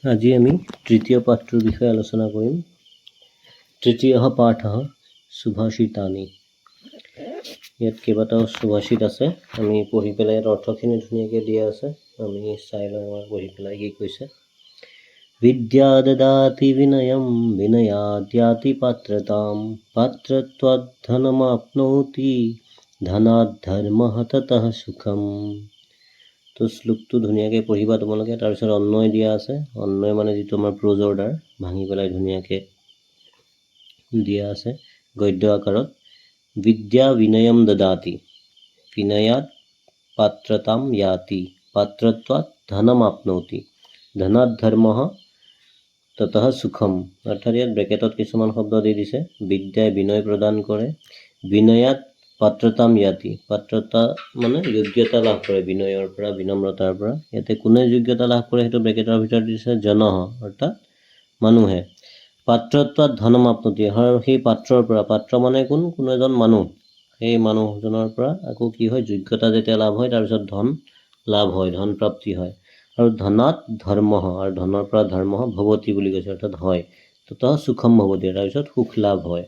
আজি আমি তৃতীয় পাঠটোৰ বিষয়ে আলোচনা কৰিম। তৃতীয়ः পাঠः সুভাষিতানি। ইয়াত কেইবাটাও সুভাষিত আছে, আমি পঢ়ি পেলাই ইয়াত অৰ্থখিনি ধুনীয়াকৈ দিয়া আছে, আমি চাই লওঁ আমাৰ পঢ়ি পেলাই কি কৈছে। বিদ্যা দদাতি বিনয়ম বিনয়াদ্যাতি পাত্ৰতাম পাত্ৰত্বাৎ ধনমাপ্নোতি ধনাৎ ধৰ্মঃ ততঃ সুখম। তো শ্লোকটো ধুনীয়াকৈ পঢ়িবা তোমালোকে। তাৰপিছত অন্বয় দিয়া আছে, অন্বয় মানে যিটো আমাৰ প্ৰজ অৰ্ডাৰ ভাঙি পেলাই ধুনীয়াকৈ দিয়া আছে গদ্য আকাৰত। বিদ্যা বিনয়ম দদাতি বিনয়াত পাত্ৰতাম ইয়াতি পাত্ৰত্বাৎ ধনম আপনৌতি ধনাৎ ধৰ্মঃ ততঃ সুখম। অৰ্থাৎ ইয়াত ব্ৰেকেটত কিছুমান শব্দ দি দিছে। বিদ্যাই বিনয় প্ৰদান কৰে, বিনয়াত পাত্ৰতাম ইয়াতি পাত্ৰতা মানে যোগ্যতা লাভ কৰে, বিনয়ৰ পৰা বিনম্ৰতাৰ পৰা। ইয়াতে কোনে যোগ্যতা লাভ কৰে সেইটো ব্ৰেকেটৰ ভিতৰত দিছে জনঃ, অৰ্থাৎ মানুহে। পাত্ৰত্বাৎ ধনম আপনৌতি, সেই পাত্ৰৰ পৰা, পাত্ৰ মানে কোনো এজন মানুহ, সেই মানুহজনৰ পৰা আকৌ কি হয়, যোগ্যতা যেতিয়া লাভ হয় তাৰপিছত ধন লাভ হয়, ধন প্ৰাপ্তি হয়। আৰু ধনাৎ ধৰ্মঃ, আৰু ধনৰ পৰা ধৰ্মঃ ভৱতি বুলি কৈছে, অৰ্থাৎ হয়। ততঃ সুখম ভৱতি, তাৰপিছত সুখ লাভ হয়।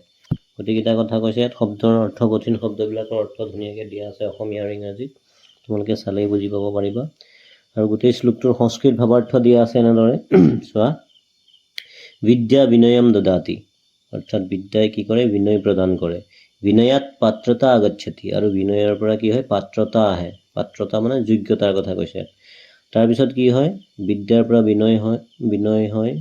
গোটেইকেইটা কথা কৈছে ইয়াত। শব্দৰ অৰ্থ, কঠিন শব্দবিলাকৰ অৰ্থ ধুনীয়াকৈ দিয়া আছে অসমীয়া আৰু ইংৰাজীত, তোমালোকে চালেই বুজি পাব পাৰিবা। আৰু গোটেই শ্লোকটোৰ সংস্কৃত ভাৱাৰ্থ দিয়া আছে এনেদৰে চোৱা। বিদ্যা বিনয়ম দদাতি, অৰ্থাৎ বিদ্যাই কি কৰে, বিনয় প্ৰদান কৰে। বিনয়াত পাত্ৰতা আগচ্ছতি, আৰু বিনয়ৰ পৰা কি হয়, পাত্ৰতা আহে। পাত্ৰতা মানে যোগ্যতাৰ কথা কৈছে। তাৰপিছত কি হয়, বিদ্যাৰ পৰা বিনয় হয়,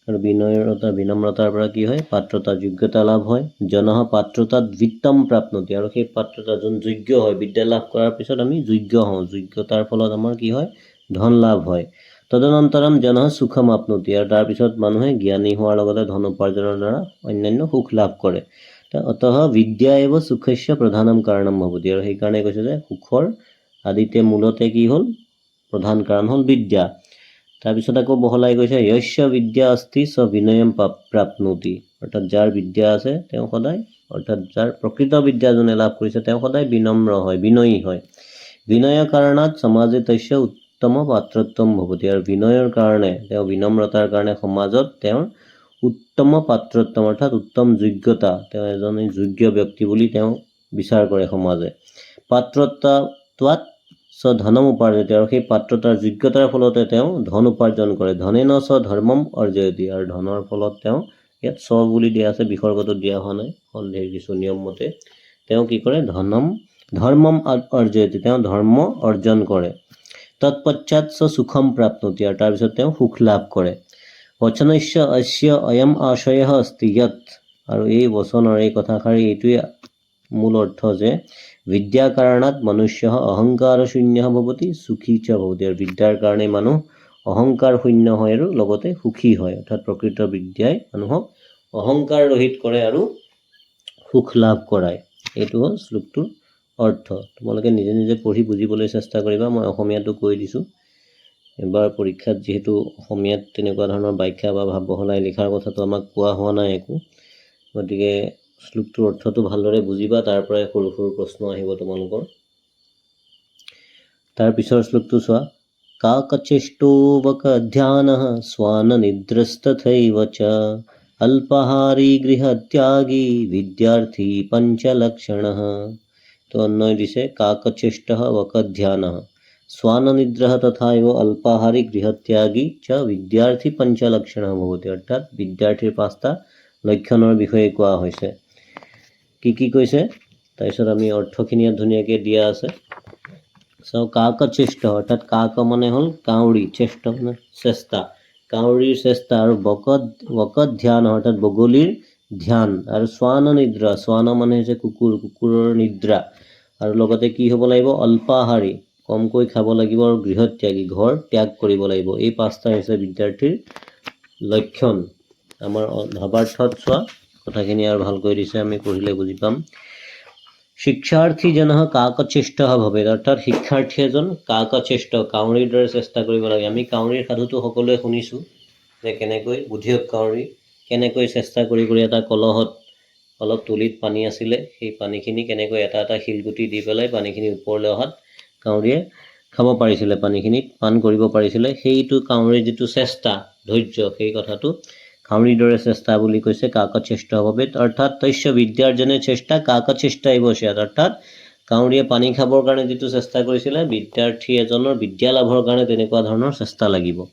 আৰু বিনম্ৰতাৰ পৰা কি হয়, পাত্ৰতা যোগ্যতা লাভ হয়। জনঃ পাত্ৰতাত বিত্তম প্ৰাপ্নতি, আৰু সেই পাত্ৰতা যোন যোগ্য হয়, বিদ্যা লাভ কৰাৰ পিছত আমি যোগ্য হওঁ, যোগ্যতাৰ ফলত আমাৰ কি হয়, ধন লাভ হয়। তদনন্তৰম জনঃ সুখম আপনতি, আৰু তাৰপিছত মানুহে জ্ঞানী হোৱাৰ লগতে ধন উপাৰ্জনৰ দ্বাৰা অন্যান্য সুখ লাভ কৰে। অতঃ বিদ্যা এব সুখস্য প্ৰধানম কাৰণম ভৱতি, আৰু সেইকাৰণে কৈছে যে সুখৰ আদিতে মূলতে কি হ'ল, প্ৰধান কাৰণ হ'ল বিদ্যা। তাৰপিছত আকৌ বহলাই কৈছে য়স্য বিদ্যা অস্তি স বিনয়ম প্ৰাপ্নতি, অৰ্থাৎ যাৰ বিদ্যা আছে তেওঁ সদায়, অৰ্থাৎ যাৰ প্ৰকৃত বিদ্যা যোনে লাভ কৰিছে তেওঁ সদায় বিনম্ৰ হয়, বিনয়ী হয়। বিনয় কাৰণত সমাজে তস্য উত্তম পাত্ৰত্বম ভৱতি, আৰু বিনয়ৰ কাৰণে, তেওঁ বিনম্ৰতাৰ কাৰণে সমাজত তেওঁৰ উত্তম পাত্ৰত্বম, অৰ্থাৎ উত্তম যোগ্যতা, তেওঁ এজন যোগ্য ব্যক্তি বুলি তেওঁ বিচাৰ কৰে সমাজে। পাত্ৰত্বাৎ স ধনম উপাৰ্জতি, আৰু সেই পাত্ৰতাৰ যোগ্যতাৰ ফলতে তেওঁ ধন উপাৰ্জন কৰে। ধনেন স ধৰ্মম অৰ্জয়তি, আৰু ধনৰ ফলত তেওঁ, ইয়াত স বুলি দিয়া আছে, বিসৰ্গটো দিয়া হোৱা নাই, সন্দেহৰ কিছু নিয়ম মতে তেওঁ কি কৰে, ধৰ্মম অৰ্জয়তি, তেওঁ ধৰ্ম অৰ্জন কৰে। তৎপশ্চাৎ স সুখম প্ৰাপ্নতি, আৰু তাৰপিছত তেওঁ সুখ লাভ কৰে। বচনস্য অস্য অয়ম আশয়ঃ অস্তি য়ৎ, আৰু এই বচনৰ এই কথাষাৰি এইটোৱে মূল অৰ্থ যে বিদ্যা কাৰণত মনুষ্য অহংকাৰ শূন্য ভৱতি সুখী চ ভৱতি, আৰু বিদ্যাৰ কাৰণে মানুহ অহংকাৰ শূন্য হয় আৰু লগতে সুখী হয়। অৰ্থাৎ প্ৰকৃত বিদ্যাই মানুহক অহংকাৰ ৰহিত কৰে আৰু সুখ লাভ কৰায়। এইটো হ'ল শ্লোকটোৰ অৰ্থ। তোমালোকে নিজে নিজে পঢ়ি বুজিবলৈ চেষ্টা কৰিবা, মই অসমীয়াটো কৈ দিছোঁ। এবাৰ পৰীক্ষাত যিহেতু অসমীয়াত তেনেকুৱা ধৰণৰ ব্যাখ্যা বা ভাৱ বহলাই লিখাৰ কথাটো আমাক কোৱা হোৱা নাই একো, গতিকে শ্লোকটোৰ অৰ্থটো ভালদৰে বুজিবা, তাৰ পৰাই সৰু সৰু প্ৰশ্ন আহিব তোমালোকৰ। তাৰ পিছৰ শ্লোকটো চোৱা। কাকচেষ্টो বক ধ্যানঃ স্বান নিদ্ৰস্তথৈব চ অল্পাহাৰী গৃহত্যাগী বিদ্যাৰ্থী পঞ্চলক্ষণঃ। তো অন্বয় দিছে কাকচেষ্টঃ বক ধ্যানঃ স্বান নিদ্ৰঃ তথৈব অল্পাহাৰী গৃহত্যাগী চ বিদ্যাৰ্থী পঞ্চলক্ষণঃ ভৱতি, অৰ্থাৎ বিদ্যাৰ্থীৰ 5টা লক্ষণৰ বিষয়ে কোৱা হৈছে। কি কি কৈছে, তাৰপিছত আমি অৰ্থখিনি ধুনীয়াকৈ দিয়া আছে। চাওঁ, কাকচেষ্ট, অৰ্থাৎ কাক মানে হ'ল কাউৰী, চেষ্ট মানে চেষ্টা, কাউৰীৰ চেষ্টা, আৰু বকত ধ্যান অৰ্থাৎ বগলীৰ ধ্যান, আৰু স্বান নিদ্ৰা, স্বান মানে হৈছে কুকুৰ, কুকুৰৰ নিদ্ৰা, আৰু লগতে কি হ'ব লাগিব, অল্পাহাৰী কমকৈ খাব লাগিব, আৰু গৃহত্যাগী ঘৰ ত্যাগ কৰিব লাগিব। এই 5টা হৈছে বিদ্যাৰ্থীৰ লক্ষণ। আমাৰ ভাৱাৰ্থত চোৱা, কথাখিনি আৰু ভালকৈ দিছে, আমি পঢ়িলে বুজি পাম। শিক্ষাৰ্থী জনঃ কাকচেষ্টঃ ভৱেৎ, অৰ্থাৎ শিক্ষাৰ্থী এজন কাকচেষ্ট, কাউৰীৰ দৰে চেষ্টা কৰিব লাগে। আমি কাউৰীৰ সাধুটো সকলোৱে শুনিছোঁ যে কেনেকৈ বুদ্ধিয়ক কাউৰী কেনেকৈ চেষ্টা কৰি এটা কলহত অলপ তুলিত পানী আছিলে, সেই পানীখিনি কেনেকৈ এটা এটা শিলগুটি দি পেলাই পানীখিনি ওপৰলৈ অহাত কাউৰীয়ে খাব পাৰিছিলে পানীখিনিত পান কৰিব পাৰিছিলে সেইটো কাউৰীৰ যিটো চেষ্টা ধৈৰ্য সেই কথাটো কাউৰীৰ দৰে চেষ্টা বুলি কৈছে কাকচেষ্টা ভাৱে অৰ্থাৎ তস্য বিদ্যাৰ্জনে চেষ্টা কাকচেষ্টা স্যাৎ অৰ্থাৎ কাউৰীয়ে পানী খাবৰ কাৰণে যিটো চেষ্টা কৰিছিলে বিদ্যাৰ্থী এজনৰ বিদ্যা লাভৰ কাৰণে তেনেকুৱা ধৰণৰ চেষ্টা লাগিব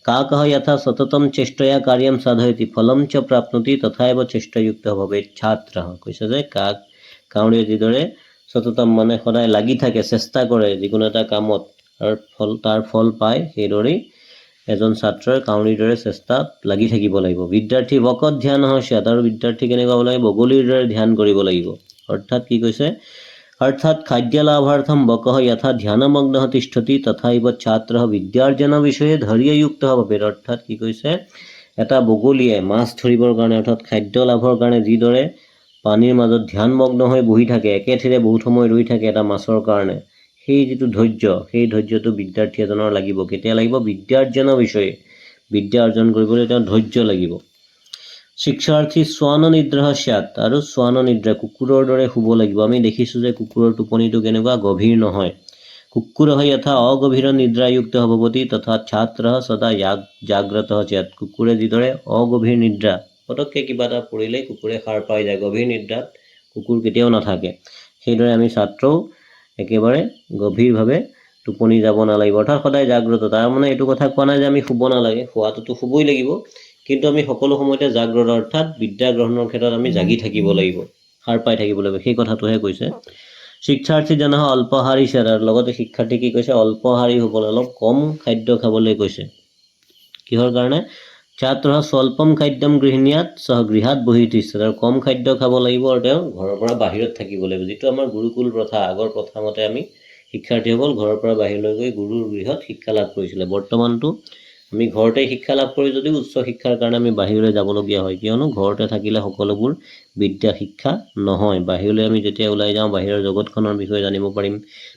কাকঃ যথা সততম চেষ্টয়া কাৰ্যম সাধয়তি ফলম চ প্ৰাপ্নতি তথাইব চেষ্টাযুক্ত ভৱেৎ ছাত্ৰঃ কৈছে যে কাউৰীয়ে যিদৰে সততম মানে সদায় লাগি থাকে চেষ্টা কৰে যিকোনো এটা কামত আৰু তাৰ ফল পায় সেইদৰেই এজন ছাত্ৰৰ কাউৰীৰ দৰে চেষ্টা লাগি থাকিব লাগিব বিদ্যাৰ্থী বকত ধ্যান স্যাৎ আৰু বিদ্যাৰ্থী কেনেকুৱা হ'ব লাগিব বগলীৰ দৰে ধ্যান কৰিব লাগিব অৰ্থাৎ কি কৈছে অৰ্থাৎ খাদ্য লাভাৰ্থম বকঃ যথা ধ্যানমগ্নঃ তিষ্ঠতি তথাইব ছাত্ৰঃ বিদ্যাৰ্জন বিষয়ে ধৈৰ্যযুক্ত ভৱেৎ অৰ্থাৎ কি কৈছে এটা বগলীয়ে মাছ ধৰিবৰ কাৰণে অৰ্থাৎ খাদ্য লাভৰ কাৰণে যিদৰে পানীৰ মাজত ধ্যানমগ্ন হৈ বহি থাকে একেথিৰে বহুত সময় ৰৈ থাকে এটা মাছৰ কাৰণে সেই যিটো ধৈৰ্য সেই ধৈৰ্যটো বিদ্যাৰ্থী এজনৰ লাগিব কেতিয়া লাগিব বিদ্যাৰ্জন বিষয়ে বিদ্যা অৰ্জন কৰিবলৈ তেওঁ ধৈৰ্য লাগিব শিক্ষাৰ্থী স্বান নিদ্ৰা স্যাৎ আৰু স্বান নিদ্ৰা কুকুৰৰ দৰে শুব লাগিব আমি দেখিছোঁ যে কুকুৰৰ টোপনিটো কেনেকুৱা গভীৰ নহয় কুকুৰঃ যথা অগভীৰ নিদ্ৰাযুক্ত ভৱতি তথা ছাত্ৰঃ সদা জাগ্ৰতঃ স্যাৎ কুকুৰে যিদৰে অগভীৰ নিদ্ৰা পটককৈ কিবা এটা পৰিলে কুকুৰে সাৰ পাই যায় গভীৰ নিদ্ৰাত কুকুৰ কেতিয়াও নাথাকে সেইদৰে আমি ছাত্ৰও একেবাৰে গভীৰভাৱে টোপনি যাব নালাগিব অৰ্থাৎ সদায় জাগ্ৰত তাৰ মানে এইটো কথা কোৱা নাই যে আমি শুব নালাগে শুৱাটোতো শুবই লাগিব কিন্তু আমি সকলো সময়তে জাগ্ৰত অৰ্থাৎ বিদ্যা গ্ৰহণৰ ক্ষেত্ৰত আমি জাগি থাকিব লাগিব সাৰ পাই থাকিব লাগিব সেই কথাটোহে কৈছে শিক্ষাৰ্থী জনঃ অল্পহাৰী স্যাৎ আৰু লগতে শিক্ষাৰ্থী কি কৈছে অল্পহাৰী হ'বলৈ অলপ কম খাদ্য খাবলৈ কৈছে কিহৰ কাৰণে ছাত্ৰঃ স্বল্পম খাদ্যম গৃহণীয়াত সহ গৃহাত বহি তিষ্ঠত আৰু কম খাদ্য খাব লাগিব আৰু তেওঁ ঘৰৰ পৰা বাহিৰত থাকিব লাগিব যিটো আমাৰ গুৰুকুল প্ৰথা আগৰ প্ৰথামতে আমি শিক্ষাৰ্থীসকল ঘৰৰ পৰা বাহিৰলৈ গৈ গুৰুৰ গৃহত শিক্ষা লাভ কৰিছিলে বৰ্তমানটো আমি ঘৰতে শিক্ষা লাভ কৰি যদিও উচ্চ শিক্ষাৰ কাৰণে আমি বাহিৰলৈ যাবলগীয়া হয় কিয়নো ঘৰতে থাকিলে সকলোবোৰ বিদ্যা শিক্ষা নহয় বাহিৰলৈ আমি যেতিয়া ওলাই যাওঁ বাহিৰৰ জগতখনৰ বিষয়ে জানিব পাৰিম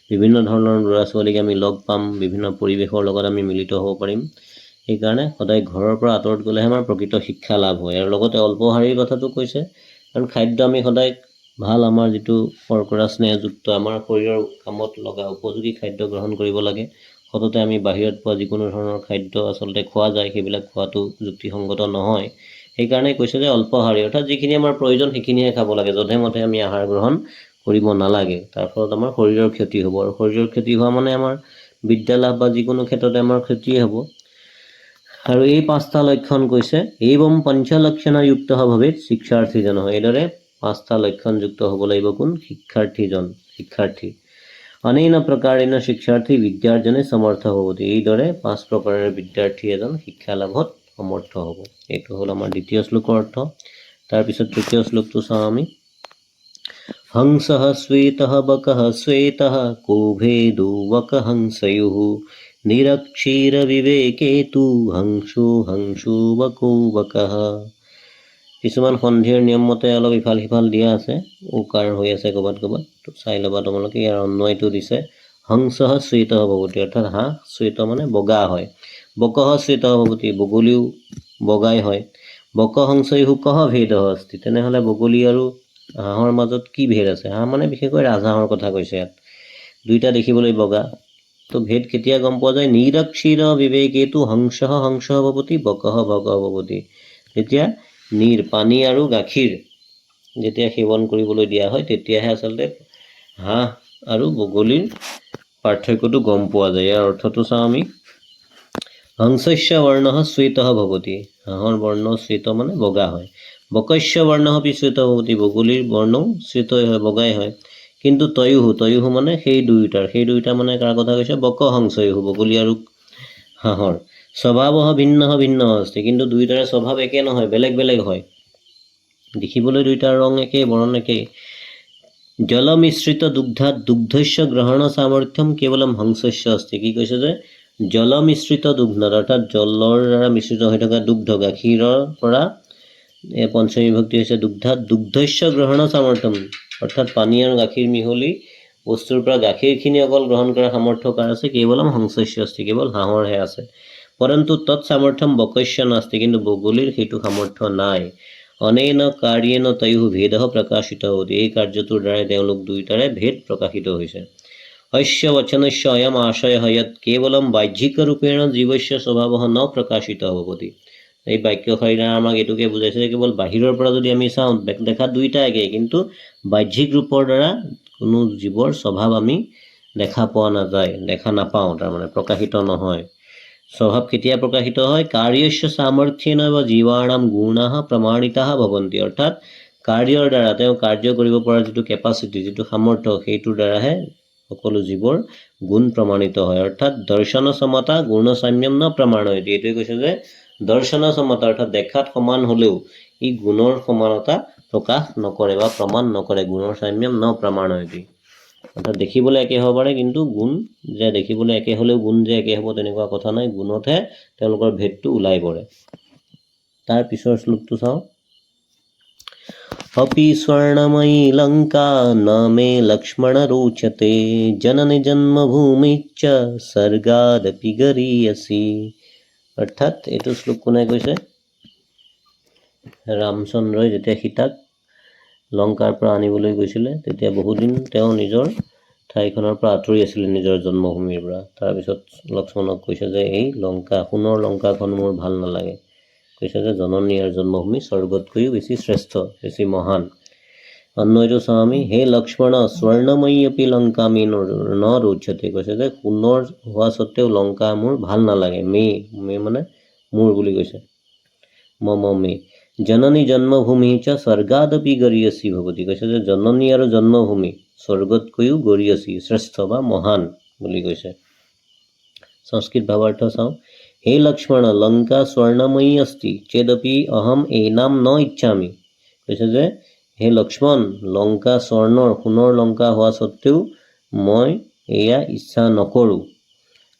বিভিন্ন ধৰণৰ ল'ৰা ছোৱালীক আমি লগ পাম বিভিন্ন পৰিৱেশৰ লগত আমি মিলিত হ'ব পাৰিম সেইকাৰণে সদায় ঘৰৰ পৰা আঁতৰত গ'লেহে আমাৰ প্ৰকৃত শিক্ষা লাভ হয় আৰু লগতে অল্পহাৰীৰ কথাটো কৈছে কাৰণ খাদ্য আমি সদায় ভাল আমাৰ যিটো শৰ্কৰা স্নেহযুক্ত আমাৰ শৰীৰৰ কামত লগা উপযোগী খাদ্য গ্ৰহণ কৰিব লাগে সততে আমি বাহিৰত পোৱা যিকোনো ধৰণৰ খাদ্য আচলতে খোৱা যায় সেইবিলাক খোৱাটো যুক্তিসংগত নহয় সেইকাৰণে কৈছে যে অল্পহাৰী অৰ্থাৎ যিখিনি আমাৰ প্ৰয়োজন সেইখিনিহে খাব লাগে যধে মধে আমি আহাৰ গ্ৰহণ কৰিব নালাগে তাৰ ফলত আমাৰ শৰীৰৰ ক্ষতি হ'ব আৰু শৰীৰৰ ক্ষতি হোৱা মানে আমাৰ বিদ্যা লাভ বা যিকোনো ক্ষেত্ৰতে আমাৰ ক্ষতিয়ে হ'ব আৰু এই পাঁচটা লক্ষণ কৈছে এইবম পঞ্চলক্ষণযুক্ত ভৱেৎ শিক্ষাৰ্থীজন এইদৰে পাঁচটা লক্ষণযুক্ত হ'ব লাগিব কোন শিক্ষাৰ্থী অনেন প্ৰকাৰেণ শিক্ষাৰ্থী বিদ্যাৰ্জনে সমৰ্থ ভৱতি এইদৰে পাঁচ প্ৰকাৰেৰে বিদ্যাৰ্থী এজন শিক্ষা লাভত সমৰ্থ হ'ব এইটো হ'ল আমাৰ দ্বিতীয় শ্লোকৰ অৰ্থ তাৰপিছত তৃতীয় শ্লোকটো চাওঁ আমি হংসঃ শ্বেতঃ বকঃ শ্বেতঃ কো ভেদো বক হংসয়োঃ নিৰক্ষীৰ বিবেকে তু হংসো বকো বকঃ কিছুমান সন্ধিৰ নিয়ম মতে অলপ ইফাল সিফাল দিয়া আছে উকাৰ হৈ আছে ক'ৰবাত তো চাই ল'বা তোমালোকে ইয়াৰ অন্বয়টো দিছে হংসঃ শ্বেতঃ ভৱতি অৰ্থাৎ হাঁহ শ্বেত মানে বগা হয় বকঃ শ্বেতঃ ভৱতি বগলীও বগাই হয় বক হংসয়োঃ কঃ ভেদঃ অস্তি তেনেহ'লে বগলী আৰু হাঁহৰ মাজত কি ভেদ আছে হাঁহ মানে বিশেষকৈ ৰাজহাঁহৰ কথা কৈছে ইয়াত দুইটা দেখিবলৈ বগা তো ভেদ কেতিয়া গম পোৱা যায় নিৰক্ষীৰ বিবেকেতু হংসঃ ভৱতি বকঃ ভৱতি যেতিয়া পানী আৰু গাখীৰ যেতিয়া সেৱন কৰিবলৈ দিয়া হয় তেতিয়াহে আচলতে হাঁহ আৰু বগলীৰ পাৰ্থক্যটো গম পোৱা যায় ইয়াৰ অৰ্থটো চাওঁ আমি হংসস্য বৰ্ণঃ শ্বেতঃ ভৱতি হাঁহৰ বৰ্ণ শ্বেত মানে বগা হয় বকস্য বৰ্ণঃ শ্বেত ভৱতি বগলীৰ বৰ্ণও শ্বেতই হয় বগাই হয় কিন্তু তয়োঃ মানে সেই দুইটা মানে কাৰ কথা কৈছে বক হংসয়োঃ বগলী আৰু হাঁহৰ স্বভাৱঃ ভিন্ন অস্তি কিন্তু দুইটাৰে স্বভাৱ একে নহয় বেলেগ বেলেগ হয় দেখিবলৈ দুইটাৰ ৰং একে বৰণ একে জল মিশ্ৰিত দুগ্ধাত দুগ্ধস্য গ্ৰহণ সামৰ্থ্যম কেৱলম হংসস্য অস্তি কি কৈছে যে জল মিশ্ৰিত দুগ্ধত অৰ্থাৎ জলৰ দ্বাৰা মিশ্ৰিত হৈ থকা দুগ্ধ গাখীৰৰ পৰা পঞ্চমী বিভক্তি হৈছে দুগ্ধাত দুগ্ধস্য গ্ৰহণ সামৰ্থ্যম অৰ্থাৎ পানী আৰু গাখীৰ মিহলি বস্তুৰ পৰা গাখীৰখিনি অকল গ্ৰহণ কৰাৰ সামৰ্থ্য কাৰ আছে কেৱলম হংসস্য অস্তি কেৱল হাঁহৰহে আছে পৰন্তু তৎ সামৰ্থ্যম বকস্য নাস্তি কিন্তু বগলীৰ সেইটো সামৰ্থ্য নাই অনেন কাৰ্যেন তয়োঃ ভেদঃ প্ৰকাশিত হওঁতে এই কাৰ্যটোৰ দ্বাৰাই তেওঁলোক দুইটাৰে ভেদ প্ৰকাশিত হৈছে अस्य वचनस्य अयम् आशयः यत् केवलं बाह्यिकरूपेण जीवस्य स्वभावः न प्रकाशितः भवति। এই বাক্যশাৰীৰ দ্বাৰা আমাক এইটোকে বুজাইছে যে কেৱল বাহিৰৰ পৰা যদি আমি চাওঁ দেখাত দুইটা একে, কিন্তু বাহ্যিক ৰূপৰ দ্বাৰা কোনো জীৱৰ স্বভাৱ আমি দেখা পোৱা নাযায়, দেখা নাপাওঁ, তাৰমানে প্ৰকাশিত নহয়। স্বভাৱ কেতিয়া প্ৰকাশিত হয়? কাৰ্যস্য সামৰ্থ্যেন বা জীৱানাম গুণাঃ প্ৰমাণিতাঃ ভৱন্তি, অৰ্থাৎ কাৰ্যৰ দ্বাৰা তেওঁ কাৰ্য কৰিব পৰা যিটো কেপাচিটি, যিটো সামৰ্থ্য, সেইটোৰ দ্বাৰাহে সকলো জীৱৰ গুণ প্ৰমাণিত হয়। অৰ্থাৎ দৰ্শন সমতা গুণ সাম্যম ন প্ৰমাণয়তি, এইটোৱে কৈছে যে দৰ্শন সমতা অৰ্থাৎ দেখাত সমান হলেও ই গুণৰ সমানতা প্ৰকাশ নকৰে বা প্ৰমাণ নকৰে। গুণৰ সাম্যম ন প্ৰমাণয়তি, অৰ্থাৎ দেখিবলৈ একে হ'ব পাৰে কিন্তু গুণ যে দেখিবলৈ একে হলেও গুণ যে একে হ'ব তেনেকুৱা কথা নাই, গুণতহে তেওঁলোকৰ ভেদটো ওলাই পৰে। তাৰ পিছৰ শ্লোকটো চাওঁ। अपि स्वर्णमयी लंका न मे लक्ष्मण रोचते जननी जन्मभूमिश्च स्वर्गादपि गरीयसी। অৰ্থাৎ এইটো শ্লোক কোনে কৈছে? ৰামচন্দ্ৰই যেতিয়া সীতাক লংকাৰ পৰা আনিবলৈ গৈছিলে তেতিয়া বহুদিন তেওঁ নিজৰ ঠাইখনৰ পৰা আঁতৰি আছিলে, নিজৰ জন্মভূমিৰ পৰা। তাৰপিছত লক্ষ্মণক কৈছে যে এই লংকা, সোণৰ লংকাখন মোৰ ভাল নালাগে। কৈছে যে জননী আৰু জন্মভূমি স্বৰ্গতকৈও বেছি শ্ৰেষ্ঠ, বেছি মহান। অন্যটো চাওঁ আমি, হে লক্ষ্মণ স্বৰ্ণময়ী অপি লংকা মে ন ৰোচতে, কৈছে যে সোণৰ হোৱা স্বত্তেও লংকা মোৰ ভাল নালাগে। মে মানে মোৰ বুলি কৈছে। মম মে জননী জন্মভূমি চ স্বৰ্গাদপি গৰীয়সী ভৱতি, কৈছে যে জননী আৰু জন্মভূমি স্বৰ্গতকৈও গৰীয়সী, শ্ৰেষ্ঠ বা মহান বুলি কৈছে। সংস্কৃত ভাৱাৰ্থ চাওঁ। হে লক্ষ্মণ লংকা স্বৰ্ণময়ী अस्ति চেদপি অহম এনাম ন ইচ্ছামি, কৈছে যে হে লক্ষ্মণ লংকা স্বৰ্ণৰ সোণৰ লংকা হোৱা স্বত্তেও মই এয়া ইচ্ছা নকৰোঁ।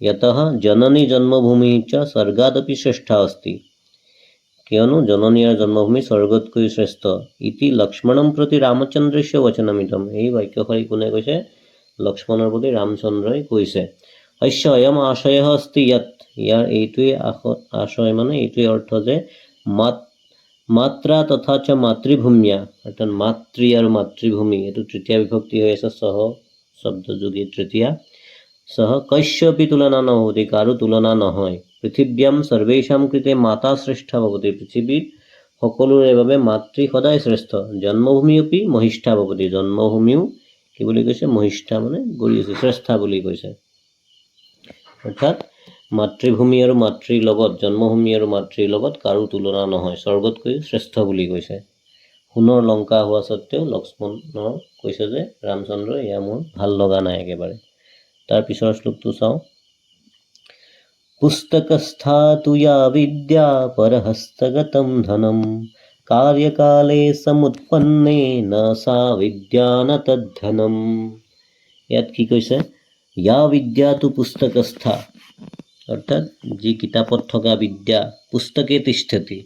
यतः जननी जन्मभूमि च स्वर्गादपि श्रेष्ठा अस्ति, कियनो जननी और जन्मभूमि स्वर्गतকৈ श्रेष्ठ। इति लक्ष्मणं प्रति रामचंद्रस्य वचनमिदं, এই বাক্যশাৰী কোনে কৈছে? লক্ষ্মণৰ প্ৰতি ৰামচন্দ্ৰই কৈছে। अस्य अयम् आशयः अस्ति यत्, ইয়াৰ এইটোৱে আশয় মানে এইটোৱে অৰ্থ যে মাত্ৰা তথা চ মাতৃভূম্যা, অৰ্থাৎ মাতৃ আৰু মাতৃভূমি, এইটো তৃতীয়া বিভক্তি হৈ আছে, সহ শব্দযোগী তৃতীয়া। सह कश्यपि तुलना न भवति, कारो तुलना নহয়। পৃথিব্যাম সৰ্বেষাম কৃতে মাতা শ্ৰেষ্ঠা ভৱতি, পৃথিৱীত সকলোৰে বাবে মাতৃ সদায় শ্ৰেষ্ঠ। জন্মভূমি অপি মহিষ্ঠা ভৱতি, জন্মভূমিও কি বুলি কৈছে? মহিষ্ঠা মানে গৰীয়সী, শ্ৰেষ্ঠা বুলি কৈছে। অৰ্থাৎ মাতৃভূমি আৰু মাতৃৰ লগত, জন্মভূমি আৰু মাতৃৰ লগত কাৰো তুলনা নহয়, স্বৰ্গতকৈ শ্ৰেষ্ঠ বুলি কৈছে। সোণৰ লংকা হোৱা স্বত্তেও লক্ষ্মণৰ কৈছে যে ৰামচন্দ্ৰ এয়া মোৰ ভাল লগা নাই একেবাৰে। তাৰ পিছৰ শ্লোকটো চাওঁ। পুস্তকস্থা তু য়া বিদ্যা পৰহস্তগতম ধনম কাৰ্যকালে সমুৎপন্নে ন সা বিদ্যা ন তদ্ধনম। ইয়াত কি কৈছে? ইয়া বিদ্যা তু পুস্তকস্থা, অৰ্থাৎ যি কিতাপত থকা বিদ্যা, পুস্তকে তিষ্ঠতি।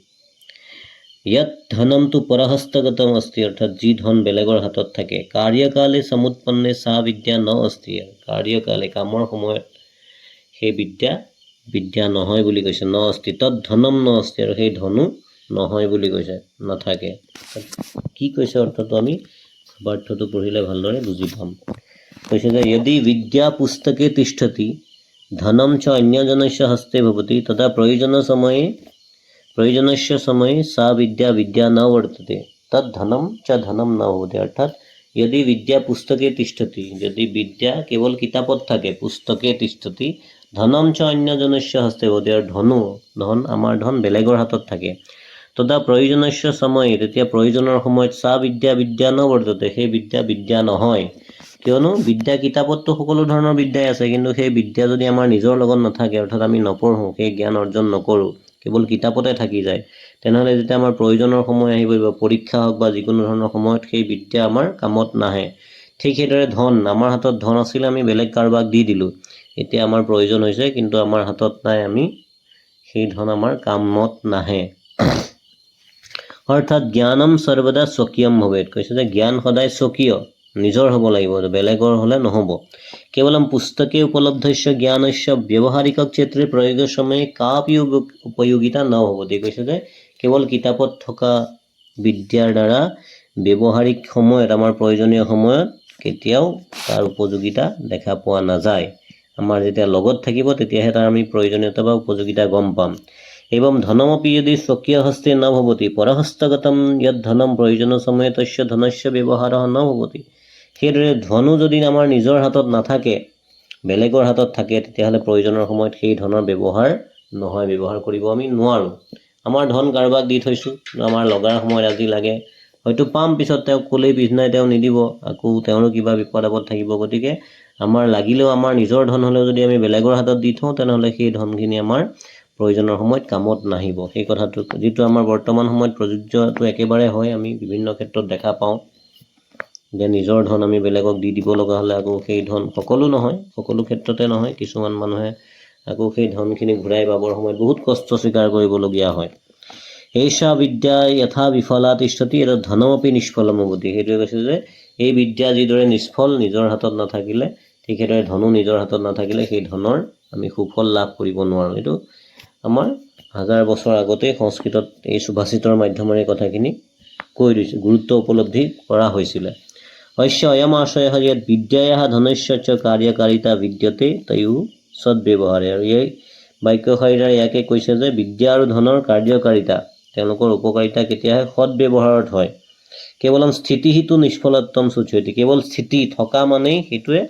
ইয়াত ধনম তু পৰহস্তগতম অস্তি, অৰ্থাৎ যি ধন বেলেগৰ হাতত থাকে। কাৰ্যকালে সমুৎপন্নে সা বিদ্যা ন অস্তি, কাৰ্যকালে কামৰ সময়ত সেই বিদ্যা নহয় বুলি কৈছে। ন অস্তি তৎ ধনম ন অস্তি, আৰু সেই ধনো নহয় বুলি কৈছে, নাথাকে। কি কৈছে অৰ্থটো আমি বাৰ্থটো পঢ়িলে ভালদৰে বুজি পাম। কৈছে যে यदि विद्या पुस्तके तिष्ठति धनम च अन्यजनस्य हस्ते भवति तदा प्रयोजनस्य समये सा विद्या न वर्तते तद धनम च धनम न भवति। अर्थात यदि विद्या पुस्तके तिष्ठति, यदि विद्या केवल कितापत থাকে, पुस्तके तिष्ठति धनम च अन्यजनस्य हस्ते भवति, और धन আমাৰ ধন বেলেগৰ হাতত থাকে। তদা প্ৰয়োজনস্য সময়ে, তেতিয়া প্ৰয়োজনৰ সময়ত সা বিদ্যা ন বৰ্ততে, সেই বিদ্যা নহয়। কিয়নো বিদ্যা কিতাপততো সকলো ধৰণৰ বিদ্যাই আছে, কিন্তু সেই বিদ্যা যদি আমাৰ নিজৰ লগত নাথাকে, অৰ্থাৎ আমি নপঢ়োঁ, সেই জ্ঞান অৰ্জন নকৰোঁ, কেৱল কিতাপতে থাকি যায়, তেনেহ'লে যেতিয়া আমাৰ প্ৰয়োজনৰ সময় আহিব, পৰীক্ষা হওক বা যিকোনো ধৰণৰ সময়ত সেই বিদ্যা আমাৰ কামত নাহে। ঠিক সেইদৰে ধন, আমাৰ হাতত ধন আছিলে, আমি বেলেগ কাৰোবাক দি দিলোঁ, এতিয়া আমাৰ প্ৰয়োজন হৈছে কিন্তু আমাৰ হাতত নাই, আমি সেই ধন আমাৰ কামত নাহে। অৰ্থাৎ জ্ঞানম সৰ্বদা স্বকীয়ম ভৱেৎ, কৈছে যে জ্ঞান সদায় স্বকীয়, নিজৰ হ'ব লাগিব, বেলেগৰ হ'লে নহ'ব। কেৱলম পুস্তকে উপলব্ধস্য জ্ঞানস্য ব্যৱহাৰিক ক্ষেত্ৰে প্ৰয়োগৰ সময়ে কাপি উপযোগিতা ন ভৱতি, কৈছে যে কেৱল কিতাপত থকা বিদ্যাৰ দ্বাৰা ব্যৱহাৰিক সময়ত, আমাৰ প্ৰয়োজনীয় সময়ত কেতিয়াও তাৰ উপযোগিতা দেখা পোৱা নাযায় আমাৰ যেতিয়া লগত থাকিব তেতিয়াহে তাৰ আমি প্ৰয়োজনীয়তা বা উপযোগিতা গম পাম एवं धनमपि यदि स्वकीयहस्ते न भवति परहस्तगतं यद् धनं प्रयोजनसमये तस्य धनस्य ব্যৱহাৰः न भवति সেইদৰে ধনো যদি আমাৰ নিজৰ হাতত নাথাকে বেলেগৰ হাতত থাকে তেতিয়াহ'লে প্ৰয়োজনৰ সময়ত সেই ধনৰ ব্যৱহাৰ নহয় ব্যৱহাৰ কৰিব আমি নোৱাৰো আমাৰ ধন কাৰোবাক দি থৈছো আমাৰ লগাৰ সময়ত আজি লাগে হয়তো পাম পিছত তেওঁ ক'লেই পিছনাই তেওঁ নিদিব আকৌ তেওঁৰ কিবা বিপদ আপদ থাকিব গতিকে আমাৰ লাগিলেও আমাৰ নিজৰ ধন হ'লেও যদি আমি বেলেগৰ হাতত দি থওঁ তেনেহ'লে সেই ধনখিনি আমাৰ প্ৰয়োজনৰ সময়ত কামত নাহিব সেই কথাটো যেটো আমাৰ বৰ্তমান সময়ত প্ৰযোজ্যটো একেবাৰে হয় আমি বিভিন্ন ক্ষেত্ৰত দেখা পাওঁ যে নিজৰ ধন আমি বেলেগক দি দিব লগা হ'লে আকৌ সেই ধন সকলো নহয় সকলো ক্ষেত্ৰতে নহয় কিছুমান মানুহে আকৌ সেই ধনখিনি ঘূৰাই পাবৰ সময়ত বহুত কষ্ট স্বীকাৰ কৰিবলগীয়া হয় এইষা বিদ্যা যথা বিফলা তিষ্ঠতি এটা ধনমপি নিষ্ফলম ভৱতি সেইটোৱে কৈছে যে এই বিদ্যা যিদৰে নিষ্ফল নিজৰ হাতত নাথাকিলে ঠিক সেইদৰে ধনো নিজৰ হাতত নাথাকিলে সেই ধনৰ আমি সুফল লাভ কৰিব নোৱাৰো এইটো আমাৰ হাজাৰ বছৰ আগতে সংস্কৃতত এই সুভাষিতৰ মাধ্যমেৰে কথাখিনি কৈ দিছে গুৰুত্ব উপলব্ধি কৰা হৈছিল অৱশ্য অয়ম আশয়ः যৎ বিদ্যায়াः ধনস্য চ কাৰ্যকাৰিতা বিদ্যতে তয়ো সদ্ব্যৱহাৰে আৰু এই বাক্যশাৰীৰে ইয়াকে কৈছে যে বিদ্যা আৰু ধনৰ কাৰ্যকাৰিতা তেওঁলোকৰ উপকাৰিতা কেতিয়াহে সদ্ব্যৱহাৰত হয় কেৱলম স্থিতিহিতো নিষ্ফলত্বম সূচয়তি কেৱল স্থিতি থকা মানেই সেইটোৱে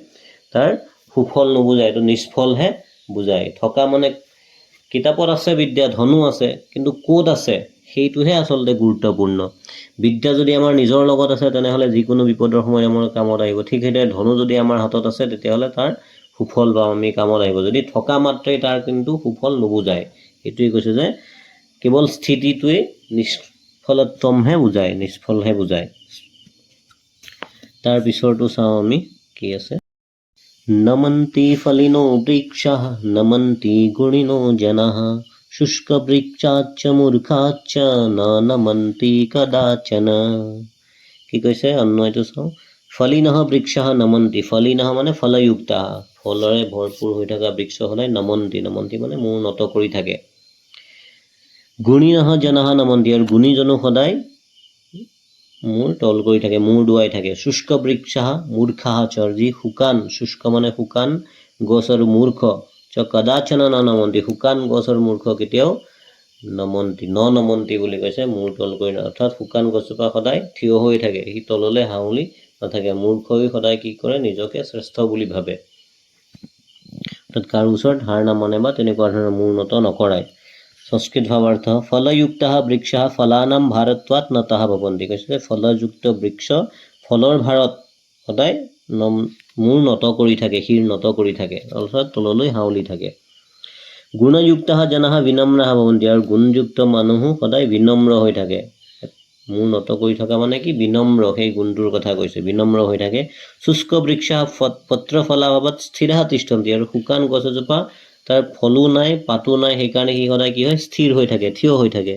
তাৰ সুফল নুবুজায় এইটো নিষ্ফলহে বুজায় থকা মানে কিতাপত আছে বিদ্যা ধনু আছে কিন্তু ক'ত আছে সেইটোহে আচলতে গুৰুত্বপূৰ্ণ বিদ্যা যদি আমাৰ নিজৰ লগত আছে তেনেহ'লে যিকোনো বিপদৰ সময়ত আমাৰ কামত আহিব ঠিক সেইদৰে ধনু যদি আমাৰ হাতত আছে তেতিয়াহ'লে তাৰ সুফল বা আমি কামত আহিব যদি থকা মাত্ৰেই তাৰ কিন্তু সুফল নুবুজায় এইটোৱে কৈছে যে কেৱল স্থিতিটোৱে নিষ্ফলত্বমহে বুজায় নিষ্ফলহে বুজায় তাৰ পিছৰটো চাওঁ আমি কি আছে नमन्ति फलिनो वृक्षः नमन्ति गुणिनो जनाः शुष्कवृक्षाच्च मूर्खाच्च न नमन्ति कदाचन কি কৈছে অন্যটো চাওঁ ফলিনঃ বৃক্ষः নমন্তি ফলিনঃ মানে ফলযুক্তা ফলৰে ভৰপুৰ হৈ থকা বৃক্ষ হ'লে নমন্তি নমন্তি মানে মূৰ নত কৰি থাকে গুণিনঃ জনাঃ নমন্তি আৰু গুণীজনো সদায় মূৰ তল কৰি থাকে মূৰ দুৱাই থাকে শুষ্ক বৃক্ষাহ মূৰ্খাহ চৰ্জি শুকান শুষ্ক মানে শুকান গছ আৰু মূৰ্খ চ কদাচন নমন্তি শুকান গছ আৰু মূৰ্খ কেতিয়াও নমন্তি নমন্তি বুলি কৈছে মূৰ তল কৰি অৰ্থাৎ শুকান গছজোপা সদায় থিয় হৈ থাকে সি তললৈ হাউলি নাথাকে মূৰ্খ হৈ সদায় কি কৰে নিজকে শ্ৰেষ্ঠ বুলি ভাবে অৰ্থাৎ কাৰো ওচৰত হাৰ নামানে বা তেনেকুৱা ধৰণৰ মূৰ নত নকৰায় संस्कृत भावार्थ फलयुक्तः वृक्षः फलानां भारत्वात् नतः भवन्ति কৈছে ফলযুক্ত বৃক্ষ ফলৰ ভাৰত সদায় মূৰ নত কৰি থাকে শিৰ নত কৰি থাকে অৰ্থাৎ তললৈ হাউলি থাকে গুণযুক্তः জনাः বিনম্ৰः ভৱন্তি আৰু গুণযুক্ত মানুহ সদায় বিনম্ৰ হৈ থাকে মূৰ নত কৰি থকা মানে কি বিনম্ৰ সেই গুণটোৰ কথা কৈছে বিনম্ৰ হৈ থাকে শুষ্ক বৃক্ষः পত্ৰ ফলাভাৱত স্থিৰः তিষ্ঠন্তি আৰু শুকান গছ এজোপা তাৰ ফলো নাই পাতো নাই সেইকাৰণে কি সদায় কি হয় স্থিৰ হৈ থাকে থিয় হৈ থাকে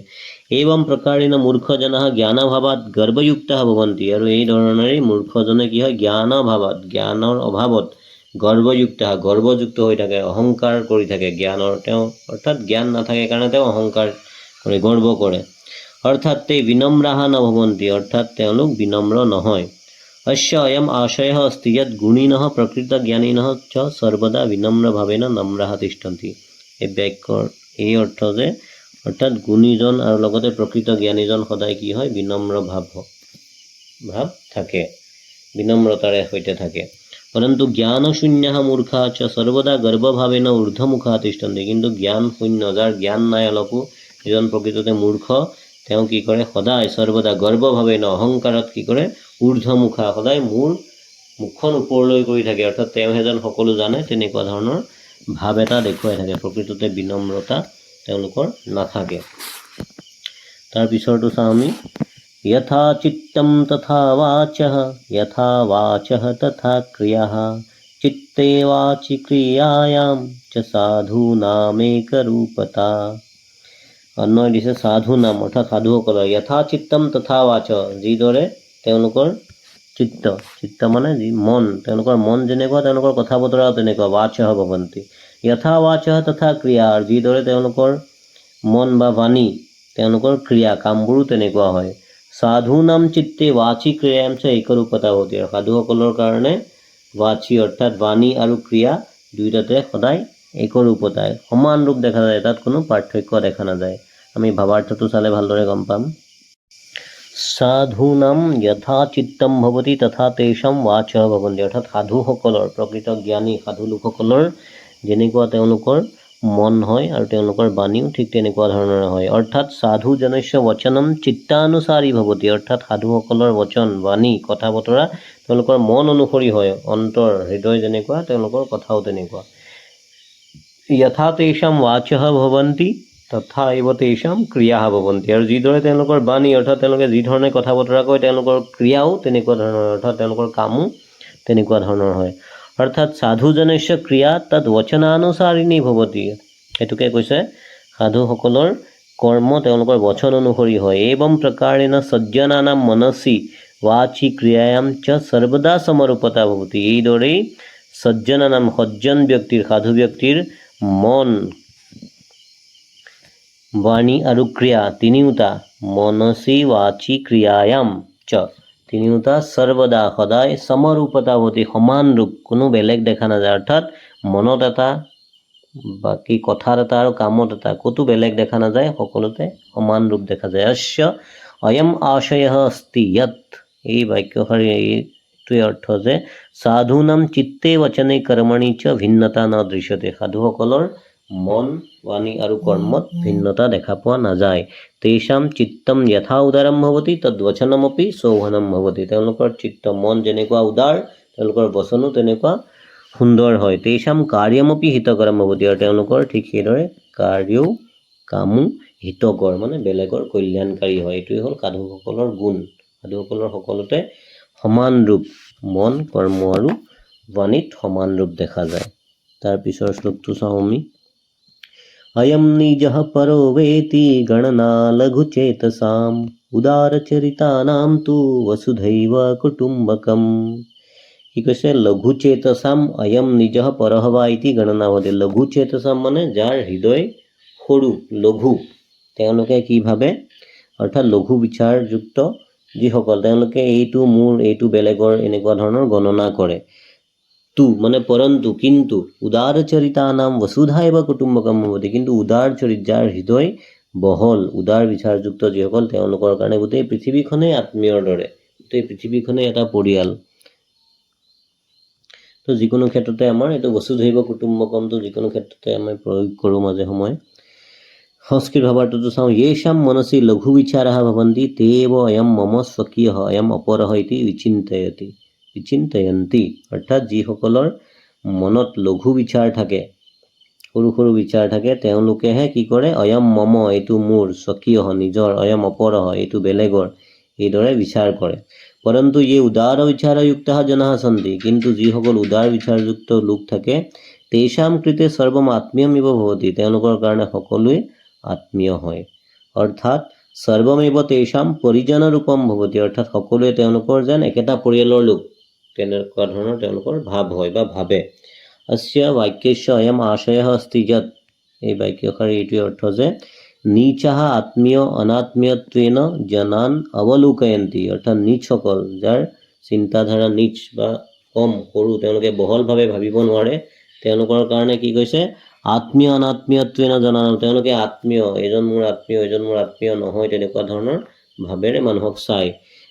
एवं प्रकारेण मूर्खजनः ज्ञानभावात् गर्वयुक्तः भवन्ति আৰু এই ধৰণেৰে মূৰ্খজনে কি হয় জ্ঞানভাৱাত জ্ঞানৰ অভাৱত গৰ্বযুক্ত হৈ থাকে অহংকাৰ কৰি থাকে জ্ঞানৰ তেওঁ অৰ্থাৎ জ্ঞান নাথাকে কাৰণে তেওঁ অহংকাৰ কৰে গৰ্ব কৰে অৰ্থাৎ তে বিনম্ৰাহ নভৱন্তি অৰ্থাৎ তেওঁলোক বিনম্ৰ নহয় अस्य अयम् आशयः अस्ति यत् गुणिनः प्रकृतज्ञानिनः च सर्वदा विनम्रभावेन नम्राः तिष्ठन्ति এই বাক্যৰ এই অৰ্থ যে অৰ্থাৎ গুণীজন আৰু লগতে প্ৰকৃত জ্ঞানীজন সদায় কি হয় বিনম্ৰ ভাৱ থাকে বিনম্ৰতাৰে সৈতে থাকে परन्तु ज्ञानशून्यः मूर्खः च सर्वदा गर्वभावेन ऊर्ध्वमुखः तिष्ठन्ति কিন্তু জ্ঞান শূন্য যাৰ জ্ঞান নাই অলপো এজন প্ৰকৃততে মূৰ্খ তেওঁ কি কৰে সদায় সৰ্বদা গৰ্বভাৱেন অহংকাৰত কি কৰে ঊৰ্ধ্বমুখা সদায় মুখখন ওপৰলৈ কৰি থাকে অৰ্থাৎ তেওঁ এজন সকলো জানে তেনেকুৱা ধৰণৰ ভাৱ এটা দেখুৱাই থাকে প্ৰকৃততে বিনম্ৰতা তেওঁলোকৰ নাথাকে তাৰ পিছৰটো চাওঁ আমি यथा चित्तं तथा वाचः तथा क्रियाः चित्ते वाचि क्रियायां च साधूनामेकरूपता অন্যয় দিছে সাধু নাম অৰ্থাৎ সাধুসকলৰ यथा चित्तं तथा वाच যিদৰে তেওঁলোকৰ চিত্ত মানে মন তেওঁলোকৰ মন যেনেকুৱা তেওঁলোকৰ কথা বতৰা তেনেকুৱা वाचः ভৱন্তি यथा वाचः तथा क्रिया যিদৰে তেওঁলোকৰ মন বা বাণী তেওঁলোকৰ ক্ৰিয়া কামবোৰো তেনেকুৱা হয় সাধুনাম চিত্তে বাচি ক্ৰিয়াম চ একৰূপতা ভৱতি। আৰু সাধুসকলৰ কাৰণে বাচি অৰ্থাৎ বাণী আৰু ক্ৰিয়া দুয়োটাতে সদায় একৰূপতা সমান ৰূপ দেখা যায়, তাত কোনো পাৰ্থক্য দেখা নাযায়। আমি ভাৱাৰ্থটো চালে ভালদৰে গম পাম। সাধুনাম যথা চিত্তম ভৱতি তথা তেষাম ৱাচঃ ভৱন্তি। অৰ্থাৎ সাধুসকলৰ, প্ৰকৃত জ্ঞানী সাধু লোকসকলৰ যেনেকুৱা তেওঁলোকৰ মন হয় আৰু তেওঁলোকৰ বাণীও ঠিক তেনেকুৱা ধৰণৰ হয়। অৰ্থাৎ সাধু জনস্য বচনম চিত্তানুসাৰী ভৱতি। অৰ্থাৎ সাধুসকলৰ বচন, বাণী, কথা বতৰা তেওঁলোকৰ মন অনুসৰি হয়। অন্তৰ, হৃদয় যেনেকুৱা তেওঁলোকৰ কথাও তেনেকুৱা। যথা তেষাম ৱাচঃ ভৱন্তি তথা এব তেষাম ক্ৰিয়াঃ ভৱন্তি। আৰু যিদৰে তেওঁলোকৰ বাণী অৰ্থাৎ তেওঁলোকে যি ধৰণে কথা বতৰা কয় তেওঁলোকৰ ক্ৰিয়াও তেনেকুৱা ধৰণৰ, অৰ্থাৎ তেওঁলোকৰ কামো তেনেকুৱা ধৰণৰ হয়। অৰ্থাৎ সাধুজনস্য ক্ৰিয়া তাত বচনানুসাৰিণী ভৱতি। সেইটোকে কৈছে সাধুসকলৰ কৰ্ম তেওঁলোকৰ বচন অনুসৰি হয়। এৱম প্ৰকাৰেণ সজ্জনানাম মনসি ৱাচি ক্ৰিয়ায়াম চ সৰ্বদা সমৰূপতা ভৱতি। এইদৰেই সজ্জনানাম সজ্জন ব্যক্তিৰ, সাধু ব্যক্তিৰ মন, বাণী আৰু ক্ৰিয়া তিনিওটা, মনসি ৱাচি ক্ৰিয়ায়াম চ তিনিওটা সৰ্বদা সদায় সমৰূপতা ভৱতি সমান ৰূপ, কোনো বেলেগ দেখা নাযায়। অৰ্থাৎ মনত এটা, বাকী কথাত এটা আৰু কামত এটা, ক'তো বেলেগ দেখা নাযায়, সকলোতে সমান ৰূপ দেখা যায়। অস্য অয়ম আশয়ঃ অস্তি য়ৎ। এই বাক্যশাৰী এইটোৱে অৰ্থ যে সাধুনাম চিত্তে বচনে কৰ্মণি চ ভিন্নতা ন দৃশ্যতে। সাধুসকলৰ মন, বাণী আৰু কৰ্মত ভিন্নতা দেখা পোৱা নাযায়। তেষাম চিত্তম যথা উদাৰম ভৱতি তদ্বচনমপি শোভনম ভৱতি। তেওঁলোকৰ চিত্ত, মন যেনেকুৱা উদাৰ তেওঁলোকৰ বচনো তেনেকুৱা সুন্দৰ হয়। তেষাম কাৰ্যমপি হিতকৰম ভৱতি। আৰু তেওঁলোকৰ ঠিক সেইদৰে কাৰ্যও, কামো হিতকৰ মানে বেলেগৰ কল্যাণকাৰী হয়। এইটোৱে হ'ল সাধুসকলৰ গুণ। সাধুসকলৰ সকলোতে সমান ৰূপ, মন, কৰ্ম আৰু বাণীত সমান ৰূপ দেখা যায়। তাৰ পিছৰ শ্লোকটো চাওঁ আমি। অয়ম নিজঃ পৰো বেতি গণনা লঘু চেতসাম উদাৰ চৰিতানাম তু বসুধৈৱ কুটুম্বকম। কি কৈছে? লঘু চেতসাম অয়ম নিজঃ পৰঃ বা ইতি গণনা ভৱতি। লঘু চেতসাম মানে যাৰ হৃদয় সৰু, লঘু, তেওঁলোকে কি ভাবে? অৰ্থাৎ লঘু বিচাৰযুক্ত যিসকল, তেওঁলোকে এইটো মোৰ, এইটো বেলেগৰ, এনেকুৱা ধৰণৰ গণনা কৰে। তু মানে পৰন্তু, কিন্তু, উদাৰ চৰিতানাম বসুধা এব কুটুম্বকম ভৱতি। কিন্তু উদাৰ চৰিত, যাৰ হৃদয় বহল, উদাৰ বিচাৰযুক্ত যিসকল, তেওঁলোকৰ কাৰণে গোটেই পৃথিৱীখনেই আত্মীয়ৰ দৰে, গোটেই পৃথিৱীখনেই এটা পৰিয়াল। তো যিকোনো ক্ষেত্ৰতে আমাৰ এইটো বসুধৈৱ কুটুম্বকমটো যিকোনো ক্ষেত্ৰতে আমি প্ৰয়োগ কৰোঁ মাজে সময়ে। সংস্কৃত ভাৱাৰ্থটো চাওঁ। येषां मनसि लघु विचाराः भवन्ति ते एव अयं मम स्वकीयः अयं अपरः इति विचिन्तयन्ति। অৰ্থাৎ যিসকলৰ মনত লঘু বিচাৰ থাকে, সৰু সৰু বিচাৰ থাকে, তেওঁলোকেহে কি কৰে? অয়ম মম, এইটো মোৰ, স্বকীয় নিজৰ, অয়ম অপৰহ, এইটো বেলেগৰ, এইদৰে বিচাৰ কৰে। পৰন্তু ये উদাৰ বিচাৰযুক্তः জনাः সন্তি। কিন্তু যিসকল উদাৰ বিচাৰযুক্ত লোক থাকে, তেষাম কৃতে সৰ্বম আত্মীয়মিব ভৱতি। তেওঁলোকৰ কাৰণে সকলোৱে আত্মীয় হয়। অৰ্থাৎ সৰ্বমেব তেষাম পৰিজন ৰূপম ভৱতি। অৰ্থাৎ সকলোৱে তেওঁলোকৰ যেন একেটা পৰিয়ালৰ লোক, তেনেকুৱা ধৰণৰ তেওঁলোকৰ ভাৱ হয় বা ভাবে। অস্য বাক্যস্য অয়ম আশয়ঃ অস্তি যৎ। এই বাক্যশাৰী এইটোৱে অৰ্থ যে নীচাঃ আত্মীয় অনাত্মীয়ত্বেন জনান অৱলোকয়ন্তি। অৰ্থাৎ নীচসকল, যাৰ চিন্তাধাৰা নীচ বা কম, সৰু, তেওঁলোকে বহলভাৱে ভাবিব নোৱাৰে, তেওঁলোকৰ কাৰণে কি কৈছে? আত্মীয় অনাত্মীয়ত্বেন জনান। তেওঁলোকে আত্মীয়, এজন মোৰ আত্মীয়, এজন মোৰ আত্মীয় নহয়, তেনেকুৱা ধৰণৰ ভাৱেৰে মানুহক চায়।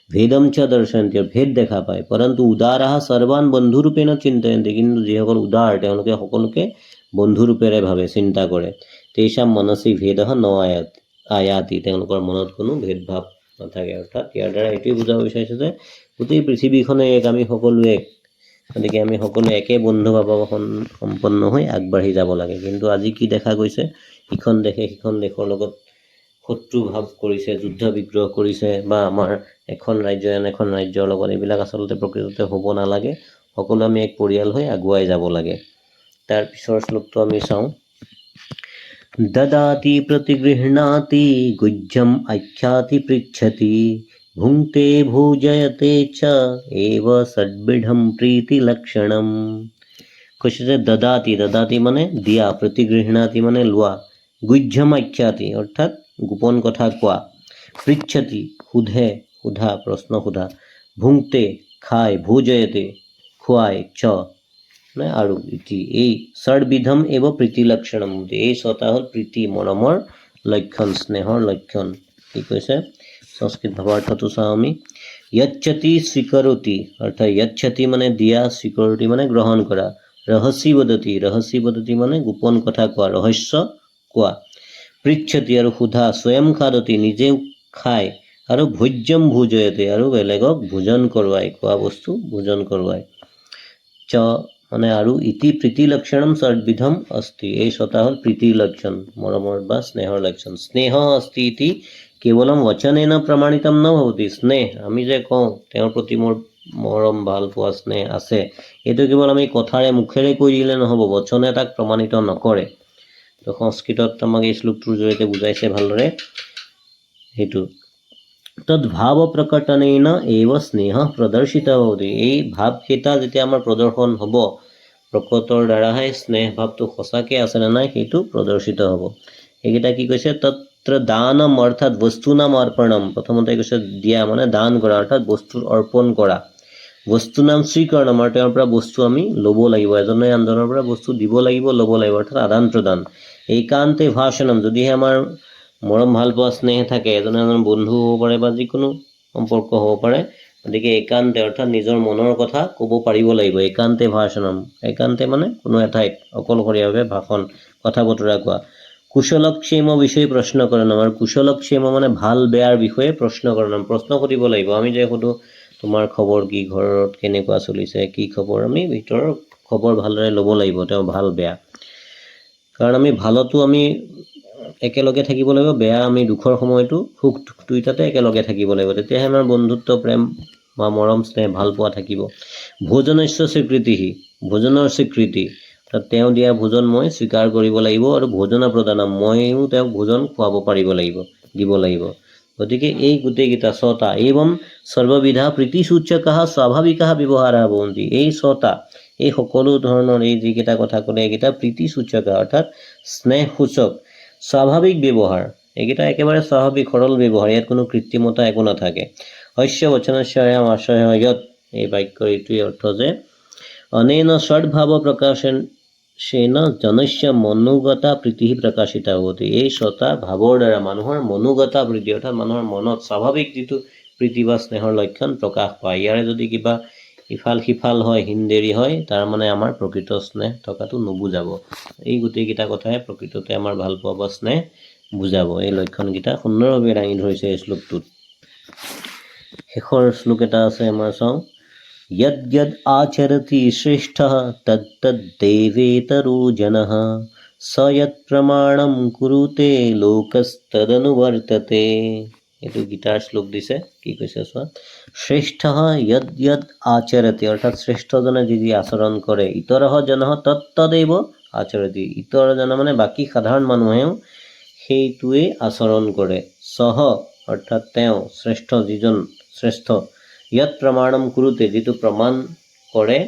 ভেদম চ দৰ্শয়ন্তি, ভেদ দেখা পায়। পৰন্তু উদাৰাः সৰ্বান বন্ধুৰূপেণ চিন্তয়ন্তি। কিন্তু যিসকল উদাৰ, তেওঁলোকে সকলোকে বন্ধুৰূপেৰে ভাবে, চিন্তা কৰে। তেষাম মনসি ভেদঃ ন আয়াতি। তেওঁলোকৰ মনত কোনো ভেদভাৱ নাথাকে। অৰ্থাৎ ইয়াৰ দ্বাৰা এইটোৱে বুজাব বিচাৰিছে যে গোটেই পৃথিৱীখনে এক, আমি সকলো এক, গতিকে আমি সকলো একে বন্ধুভাৱ সম্পন্ন হৈ আগবাঢ়ি যাব লাগে। কিন্তু আজি কি দেখা গৈছে? ইখন দেশে সিখন দেশৰ লগত শত্ৰু ভাৱ কৰিছে, যুদ্ধ বিগ্ৰহ কৰিছে, বা আমাৰ এখন ৰাজ্য আন এখন ৰাজ্যৰ লগত, এইবিলাক আচলতে প্ৰকৃততে হ'ব নালাগে। সকলো আমি এক পৰিয়াল হৈ আগুৱাই যাব লাগে। তাৰ পিছৰ শ্লোকটো আমি চাওঁ। দদাতি প্ৰতিগৃহণাতি গুহ্যম আখ্যাতি পৃচ্ছতি ভুংতে ভোজয়তে চ এব সদ্বিঢ়ম প্ৰীতি লক্ষণম। কৈছে যে দদাতি, দদাতি মানে দিয়া, প্ৰতিগৃহণাতি মানে লোৱা, গুহ্যম আখ্যাতি অৰ্থাৎ গোপন কথা কোৱা, পৃচ্ছতি সোধে, সোধা প্ৰশ্ন সোধা ভুংতে খায় ভোজয়তে খুৱায় চ মানে আৰু ইতি এই ষড়বিধম এব প্ৰীতি লক্ষণম এই ছটা হ'ল প্ৰীতি মৰমৰ লক্ষণ স্নেহৰ লক্ষণ কি কৈছে সংস্কৃত ভাৱাৰ্থটো চাওঁ আমি यच्छति स्वीकरोति अर्थात यच्छति माने दिया स्वीकरोति माने ग्रहण करा रहसी वदति माने गोपन कथा कोৱা रहस्य कोৱা पृच्छति আৰু সোধা स्वयं खादति নিজে খায় আৰু ভোজ্যম ভোজয়তে আৰু বেলেগক ভোজন কৰোৱায় কোৱা বস্তু ভোজন কৰোৱায় চ মানে আৰু ইতি প্ৰীতি লক্ষণম ষড়বিধম अस्ति এই ছটা হ'ল প্ৰীতিৰ লক্ষণ মৰমৰ বা স্নেহৰ লক্ষণ স্নেহ अस्ति ইতি কেৱলম वचनेन प्रमाणितम न भवति स्नेह আমি যে কওঁ তেওঁৰ প্ৰতি মোৰ মৰম ভাল পোৱা স্নেহ আছে এইটো কেৱল আমি কথাৰে মুখেৰে কৈ দিলে নহব বচনে তাক প্ৰমাণিত নকৰে তো সংস্কৃতত আমাক এই শ্লোকটোৰ জৰিয়তে বুজাইছে ভালদৰে হেতু তদ ভাৱ প্ৰকটনেন এব স্নেহ প্ৰদৰ্শিত ভৱতি এই ভাৱ কেইটা যেতিয়া আমাৰ প্ৰদৰ্শন হ'ব প্ৰকটৰ দ্বাৰাহে স্নেহ ভাৱটো সঁচাকৈ আছে নে নাই সেইটো প্ৰদৰ্শিত হ'ব এইকেইটা কি কৈছে তত্ৰ দানম অৰ্থাৎ বস্তু নাম অৰ্পণম প্ৰথমতে কৈছে দিয়া মানে দান কৰা অৰ্থাৎ বস্তুৰ অৰ্পণ কৰা বস্তু নাম স্বীকৰণম আৰু তেওঁৰ পৰা বস্তু আমি ল'ব লাগিব এজনে আনজনৰ পৰা বস্তু দিব লাগিব ল'ব লাগিব অৰ্থাৎ আদান প্ৰদান এইকান্তে ভাষণম যদিহে আমাৰ মৰম ভাল পোৱা স্নেহ থাকে এজনে আনজন বন্ধু হ'ব পাৰে বা যিকোনো সম্পৰ্ক হ'ব পাৰে গতিকে একান্তে অৰ্থাৎ নিজৰ মনৰ কথা ক'ব পাৰিব লাগিব একান্তে ভাষণম একান্তে মানে কোনো এঠাইত অকলশৰীয়াভাৱে ভাষণ কথা বতৰা কোৱা কুশলক্ষেম বিষয়ে প্ৰশ্ন কৰণম আৰু কুশলক্ষেম মানে ভাল বেয়াৰ বিষয়ে প্ৰশ্ন কৰণম প্ৰশ্ন কৰিব লাগিব আমি যে সুধো তোমাৰ খবৰ কি ঘৰত কেনেকুৱা চলিছে কি খবৰ আমি ভিতৰৰ খবৰ ভালদৰে ল'ব লাগিব তেওঁ ভাল বেয়া কাৰণ আমি ভালতো আমি একেলগে থাকিব লাগিব বেয়া আমি দুখৰ সময়তো সুখ দুইটাতে একেলগে থাকিব লাগিব তেতিয়াহে আমাৰ বন্ধুত্ব প্ৰেম বা মৰম স্নেহ ভাল পোৱা থাকিব ভোজনস্য স্বীকৃতি ভোজনৰ স্বীকৃতি তেওঁ দিয়া ভোজন মই স্বীকাৰ কৰিব লাগিব আৰু ভোজন প্ৰদান মইও তেওঁক ভোজন খুৱাব পাৰিব লাগিব দিব লাগিব গতিকে এই গোটেইকেইটা ছটা এবং সৰ্ববিধা প্ৰীতিসূচকः স্বাভাৱিকः ব্যৱহাৰः ভৱন্তি এই ছটা এই সকলো ধৰণৰ এই যিকেইটা কথা ক'লে এইকেইটা প্ৰীতিসূচক অৰ্থাৎ স্নেহসূচক স্বাভাৱিক ব্যৱহাৰ এইকেইটা একেবাৰে স্বাভাৱিক সৰল ব্যৱহাৰ ইয়াত কোনো কৃত্ৰিমতা একো নাথাকে হস্য বচনস্য আশয় যত এই বাক্যৰ এইটোৱে অৰ্থ যে অনেন ষড়ভাৱ প্ৰকাশন সেন জনস্য মনোগতা প্ৰীতি প্ৰকাশিতা হওঁতে এই ছটা ভাৱৰ দ্বাৰা মানুহৰ মনোগতা প্ৰীতি অৰ্থাৎ মানুহৰ মনত স্বাভাৱিক যিটো প্ৰীতি বা স্নেহৰ লক্ষণ প্ৰকাশ পায় ইয়াৰে যদি কিবা ইফাল সিফাল হয় হিন্দেৰি হয় তাৰ মানে আমাৰ প্ৰকৃত স্নেহ থকাটো নুবুজাব এই গোটেইকেইটা কথাই প্ৰকৃততে আমাৰ ভাল পোৱা বা স্নেহ বুজাব এই লক্ষণকেইটা সুন্দৰভাৱে দাঙি ধৰিছে এই শ্লোকটোত শেষৰ শ্লোক এটা আছে আমাৰ চাওঁ यद् यद् आचरति श्रेष्ठः तद् देवेतरो जनः स यत् प्रमाणं कुरुते लोकस्तदनुवर्तते এইটো গীতাৰ শ্লোক দিছে কি কৈছে চোৱা শ্ৰেষ্ঠः यद् यद् आचरति অৰ্থাৎ শ্ৰেষ্ঠজনে যি আচৰণ কৰে ইতৰঃ জনঃ তত্তদেৱ আচৰতি ইতৰজনে মানে বাকী সাধাৰণ মানুহেও সেইটোৱে আচৰণ কৰে সহ অৰ্থাৎ তেওঁ শ্ৰেষ্ঠ যিজন শ্ৰেষ্ঠ यत् प्रमाणम कुरुते जितु प्रमाण करे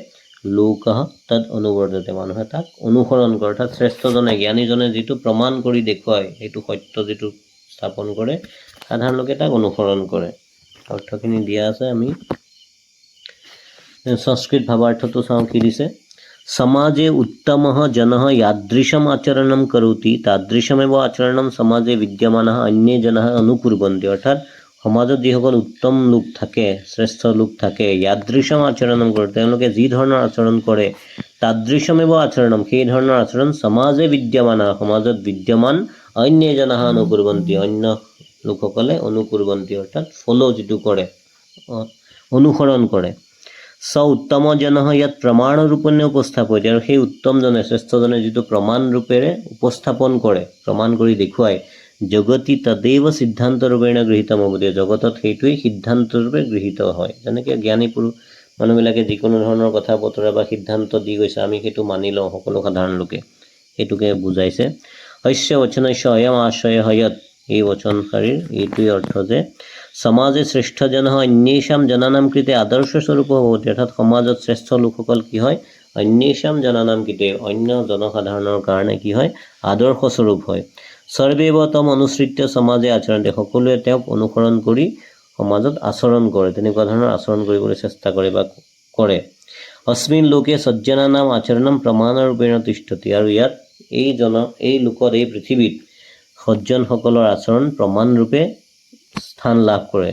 लोकः तद अनुवर्तते মানুহে তাক অনুসৰণ কৰে অৰ্থাৎ শ্ৰেষ্ঠজনে জ্ঞানীজনে যিটো প্ৰমাণ কৰি দেখুৱায় সেইটো সত্য যিটো স্থাপন কৰে সাধাৰণ লোকে তাক অনুসৰণ কৰে অৰ্থখিনি দিয়া আছে আমি সংস্কৃত ভাৱাৰ্থটো চাওঁ কি দিছে समाजे उत्तमः जनः यादृशम् आचरणं करोति तादृशमेव आचरणं समाजे विद्यमानः अन्ये जनाः अनुकुर्वन्ति অৰ্থাৎ সমাজত যিসকল উত্তম লোক থাকে শ্ৰেষ্ঠ লোক থাকে ইয়াদৃশম আচৰণম কৰে তেওঁলোকে যি ধৰণৰ আচৰণ কৰে তাদৃশমেৱ আচৰণম সেই ধৰণৰ আচৰণ সমাজে বিদ্যমান সমাজত বিদ্যমান অন্য জনাহ অনুকুৰ্বন্তি অন্য লোকসকলে অনুকুৰ্বন্তি অৰ্থাৎ ফলো যিটো কৰে অনুসৰণ কৰে স উত্তম জনহ ইয়াত প্ৰমাণ ৰূপে উপস্থাপন আৰু সেই উত্তমজনে শ্ৰেষ্ঠজনে যিটো প্ৰমাণ ৰূপেৰে উপস্থাপন কৰে প্ৰমাণ কৰি দেখুৱায় জগতি তদেৱ সিদ্ধান্ত ৰূপেণ গৃহীতম হ'ব জগতত সেইটোৱেই সিদ্ধান্ত ৰূপে গৃহীত হয় যেনেকৈ জ্ঞানী পুৰুষ মানুহবিলাকে যিকোনো ধৰণৰ কথা বতৰা বা সিদ্ধান্ত দি গৈছে আমি সেইটো মানি লওঁ সকলো সাধাৰণ লোকে সেইটোকে বুজাইছে হস্য বচনস্য অয়ম আশয় হয়ত এই বচনশাৰীৰ এইটোৱে অৰ্থ যে সমাজে শ্ৰেষ্ঠজন অন্যেষাম জনানাম কৃতে আদৰ্শ স্বৰূপ ভৱতি অৰ্থাৎ সমাজত শ্ৰেষ্ঠ লোকসকল কি হয় অন্যেষাম জনানাম কৃতে অন্য জনসাধাৰণৰ কাৰণে কি হয় আদৰ্শ স্বৰূপ হয় সৰ্বেব তম অনুসৃত্য সমাজে আচৰণতে সকলোৱে তেওঁক অনুসৰণ কৰি সমাজত আচৰণ কৰে, তেনেকুৱা ধৰণৰ আচৰণ কৰিবলৈ চেষ্টা কৰে বা কৰে। অস্মিন লোকে সজ্জনানাম আচৰণম প্ৰমাণৰূপেণ তিষ্ঠতি, আৰু ইয়াত এই লোকত, এই পৃথিৱীত সজ্জনসকলৰ আচৰণ প্ৰমাণৰূপে স্থান লাভ কৰে।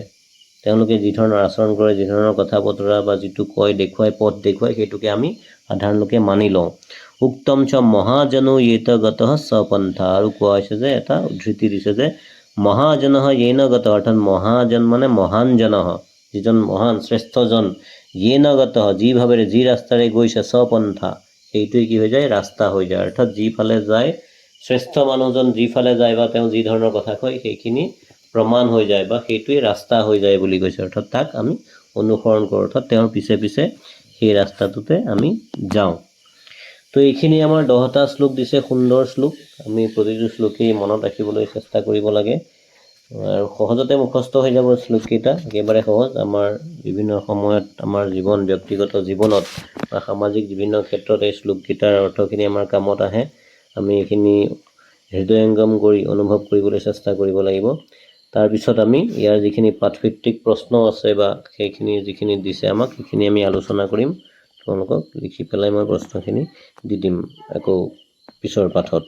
তেওঁলোকে যি ধৰণৰ আচৰণ কৰে, যি ধৰণৰ কথা বতৰা বা যিটো কয়, দেখুৱাই, পথ দেখুৱাই, সেইটোকে আমি সাধাৰণ লোকে মানি লওঁ। উক্তম চ মহাজনো য়েত গতঃ স্বপন্থা, আৰু কোৱা হৈছে যে, এটা উদ্ধৃতি দিছে যে মহাজনঃ য়েন গতঃ, অৰ্থাৎ মহাজন মানে মহান জনঃ, যিজন মহান শ্ৰেষ্ঠজন, য়েন গতঃ যি ভাৱেৰে, যি ৰাস্তাৰে গৈছে, স্বপন্থা সেইটোৱে কি হৈ যায়, ৰাস্তা হৈ যায়। অৰ্থাৎ যিফালে যায়, শ্ৰেষ্ঠ মানুহজন যিফালে যায় বা তেওঁ যি ধৰণৰ কথা কয়, সেইখিনি প্ৰমাণ হৈ যায় বা সেইটোৱে ৰাস্তা হৈ যায় বুলি কৈছে। অৰ্থাৎ তাক আমি অনুসৰণ কৰোঁ, অৰ্থাৎ তেওঁৰ পিছে পিছে সেই ৰাস্তাটোতে আমি যাওঁ। তো এইখিনি আমাৰ 10টা শ্লোক দিছে, সুন্দৰ শ্লোক। আমি প্ৰতিটো শ্লোকেই মনত ৰাখিবলৈ চেষ্টা কৰিব লাগে আৰু সহজতে মুখস্থ হৈ যাব শ্লোককেইটা, একেবাৰে সহজ। আমাৰ বিভিন্ন সময়ত আমাৰ ব্যক্তিগত জীৱনত বা সামাজিক বিভিন্ন ক্ষেত্ৰত এই শ্লোককেইটাৰ অৰ্থখিনি আমাৰ কামত আহে। আমি এইখিনি হৃদয়ংগম কৰি অনুভৱ কৰিবলৈ চেষ্টা কৰিব লাগিব। তাৰপিছত আমি ইয়াৰ যিখিনি পাঠভিত্তিক প্ৰশ্ন আছে বা সেইখিনি যিখিনি দিছে আমাক, সেইখিনি আমি আলোচনা কৰিম। তোমালোকক লিখি পেলাই মই প্ৰশ্নখিনি দি দিম আকৌ পিছৰ পাঠত।